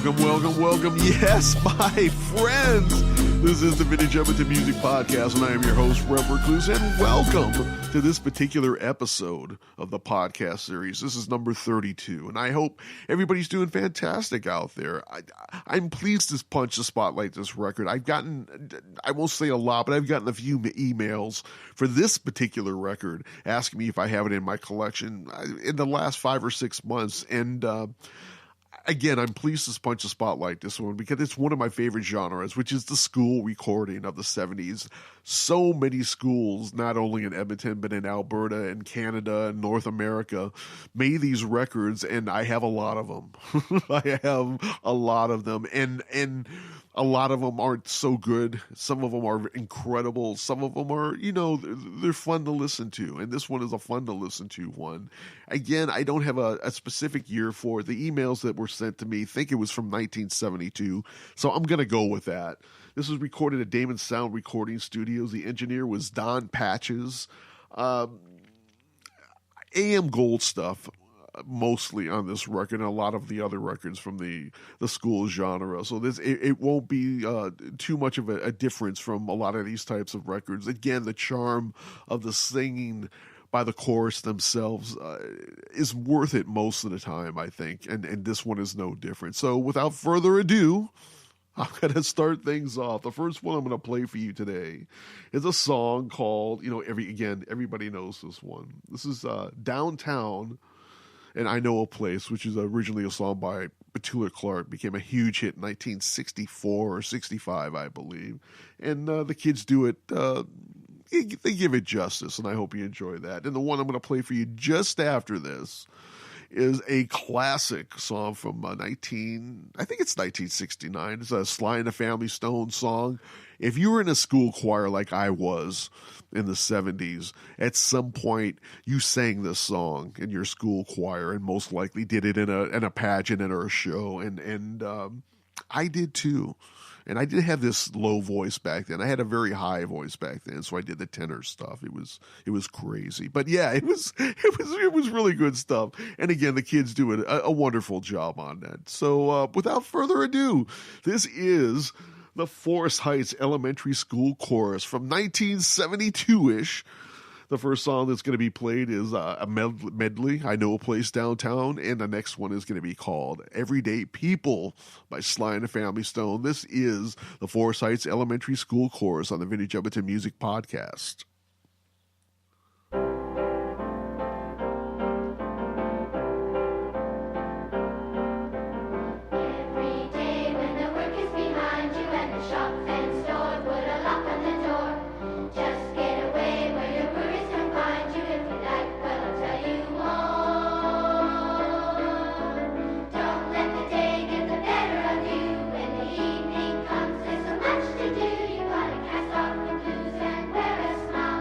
Welcome. Yes, my friends. This is the Vintage Edmonton Music Podcast, and I am your host, Rev Recluse, and welcome to this particular episode of the podcast series. This is number 32, and I hope everybody's doing fantastic out there. I'm pleased to punch the spotlight this record. I've gotten, I won't say a lot, but I've gotten a few emails for this particular record asking me if I have it in my collection in the last 5 or 6 months, and again, I'm pleased to punch the spotlight this one because it's one of my favorite genres, which is the school recording of the 70s. So many schools, not only in Edmonton, but in Alberta and Canada and North America, made these records, and I have a lot of them. I have a lot of them, and a lot of them aren't so good. Some of them are incredible. Some of them are, they're fun to listen to. And this one is a fun to listen to one. Again, I don't have a specific year for it. The emails that were sent to me think it was from 1972. So I'm going to go with that. This was recorded at Damon Sound Recording Studios. The engineer was Don Patches. AM Gold stuff. Mostly on this record and a lot of the other records from the school genre. So it won't be too much of a difference from a lot of these types of records. Again, the charm of the singing by the chorus themselves is worth it most of the time, I think. And this one is no different. So without further ado, I'm going to start things off. The first one I'm going to play for you today is a song called, everybody knows this one. This is Downtown, and I Know a Place, which is originally a song by Petula Clark, became a huge hit in 1964 or 65, I believe. And the kids do it, they give it justice, and I hope you enjoy that. And the one I'm going to play for you just after this is a classic song from I think it's 1969. It's a Sly and the Family Stone song. If you were in a school choir like I was in the 70s, at some point you sang this song in your school choir and most likely did it in a pageant or a show. And I did too. And I did have this low voice back then. I had a very high voice back then, so I did the tenor stuff. It was crazy, but yeah, it was really good stuff. And again, the kids do a wonderful job on that. So without further ado, this is the Forest Heights Elementary School Chorus from 1972-ish. The first song that's going to be played is a medley, I Know a Place Downtown, and the next one is going to be called Everyday People by Sly and the Family Stone. This is the Forest Heights Elementary School Chorus on the Vintage Edmonton Music Podcast. Cast off the blues and wear a smile.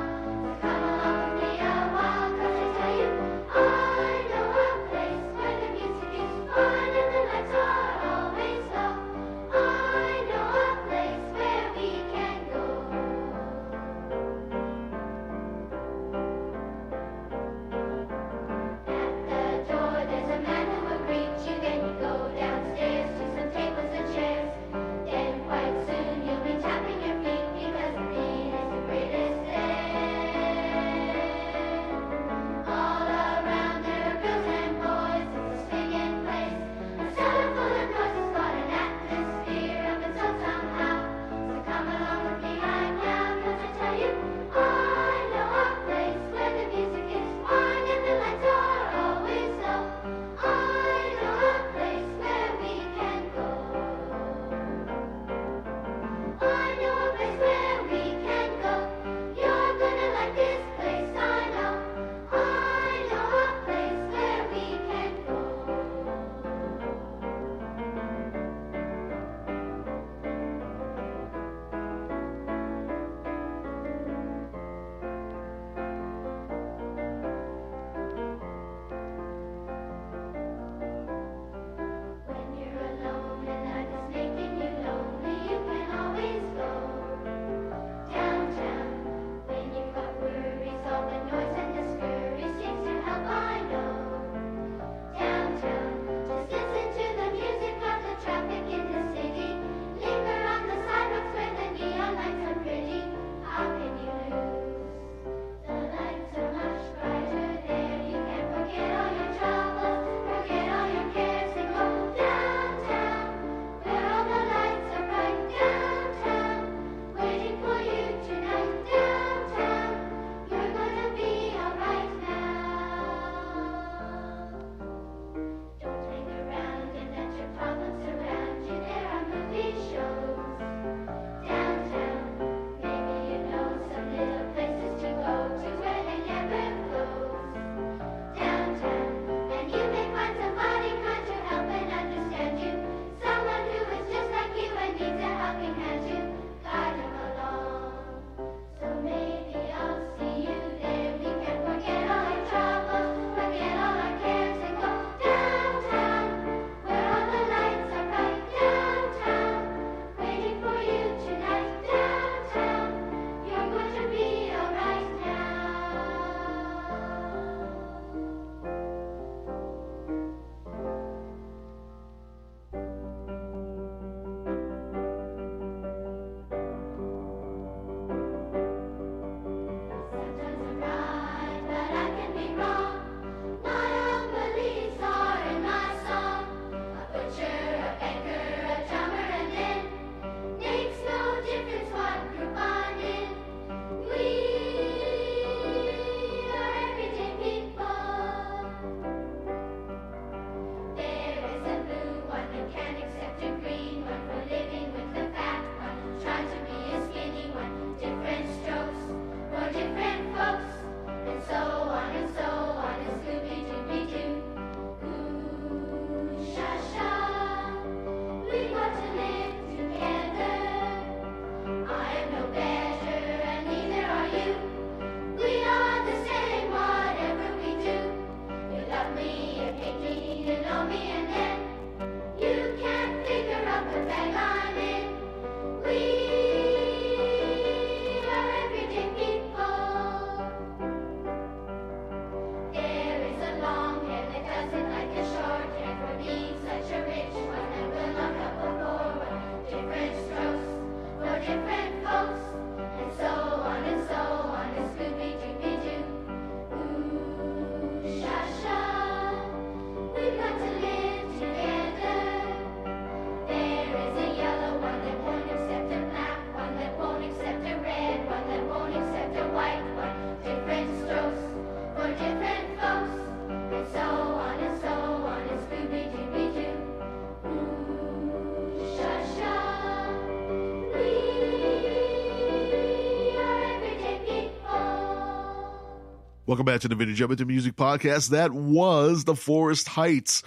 Welcome back to the Vintage Edmonton Music Podcast. That was the Forest Heights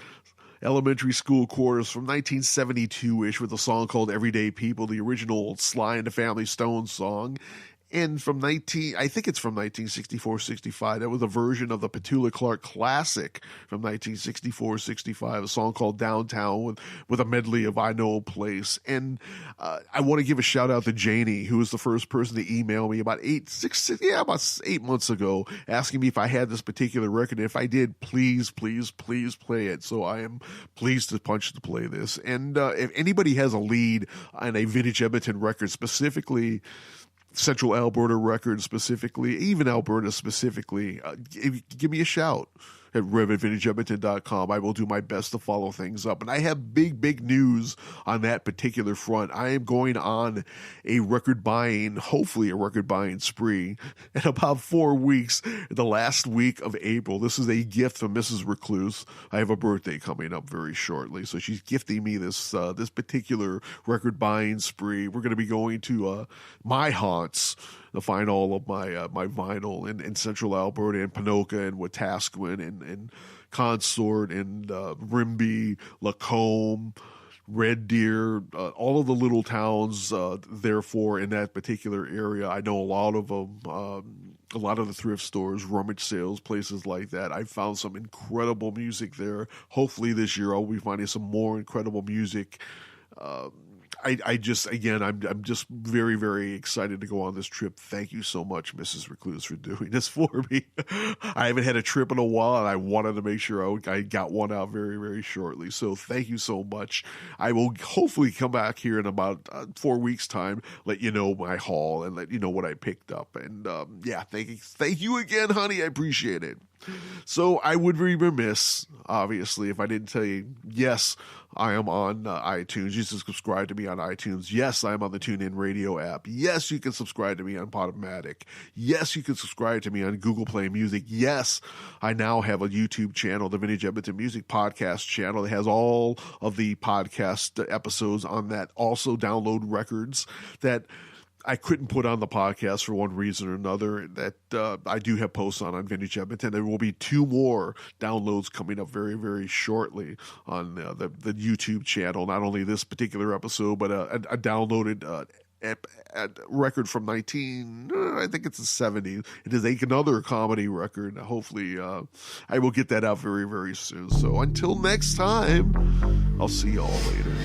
Elementary School Quarters from 1972-ish with a song called Everyday People, the original Sly and the Family Stone song. And from I think it's from 1964-65. That was a version of the Petula Clark classic from 1964-65, a song called Downtown with a medley of I Know a Place. And I want to give a shout out to Janie, who was the first person to email me about 8 months ago, asking me if I had this particular record. And if I did, please play it. So I am pleased to play this. And if anybody has a lead on a Vintage Edmonton record, specifically Central Alberta records specifically, even Alberta specifically, give me a shout at rev@vintageedmonton.com. I will do my best to follow things up. And I have big news on that particular front. I am going on hopefully a record buying spree in about 4 weeks, the last week of April. This is a gift from Mrs. Recluse. I have a birthday coming up very shortly, so she's gifting me this particular record buying spree. We're going to be going to my haunts to find all of my vinyl in Central Alberta and Ponoka and Wetaskiwin and Consort and Rimbey, Lacombe, Red Deer, all of the little towns, therefore, in that particular area. I know a lot of them, a lot of the thrift stores, rummage sales, places like that. I found some incredible music there. Hopefully this year I'll be finding some more incredible music. I'm just very excited to go on this trip. Thank you so much, Mrs. Recluse, for doing this for me. I haven't had a trip in a while, and I wanted to make sure I got one out very very so thank you so much. I will hopefully come back here in about 4 weeks time, let you know my haul and let you know what I picked up. And thank you again, honey. I appreciate it. So I would be remiss, obviously, if I didn't tell you, yes, I am on iTunes. You can subscribe to me on iTunes. Yes, I am on the TuneIn Radio app. Yes, you can subscribe to me on Podomatic. Yes, you can subscribe to me on Google Play Music. Yes, I now have a YouTube channel, the Vintage Edmonton Music Podcast channel, that has all of the podcast episodes on that. Also download records that I couldn't put on the podcast for one reason or another that I do have posts on Vintage Edmonton. There will be 2 more downloads coming up very, very shortly on the YouTube channel. Not only this particular episode, but a downloaded record from I think it's the 70s. It is another comedy record. Hopefully I will get that out very, very soon. So until next time, I'll see you all later.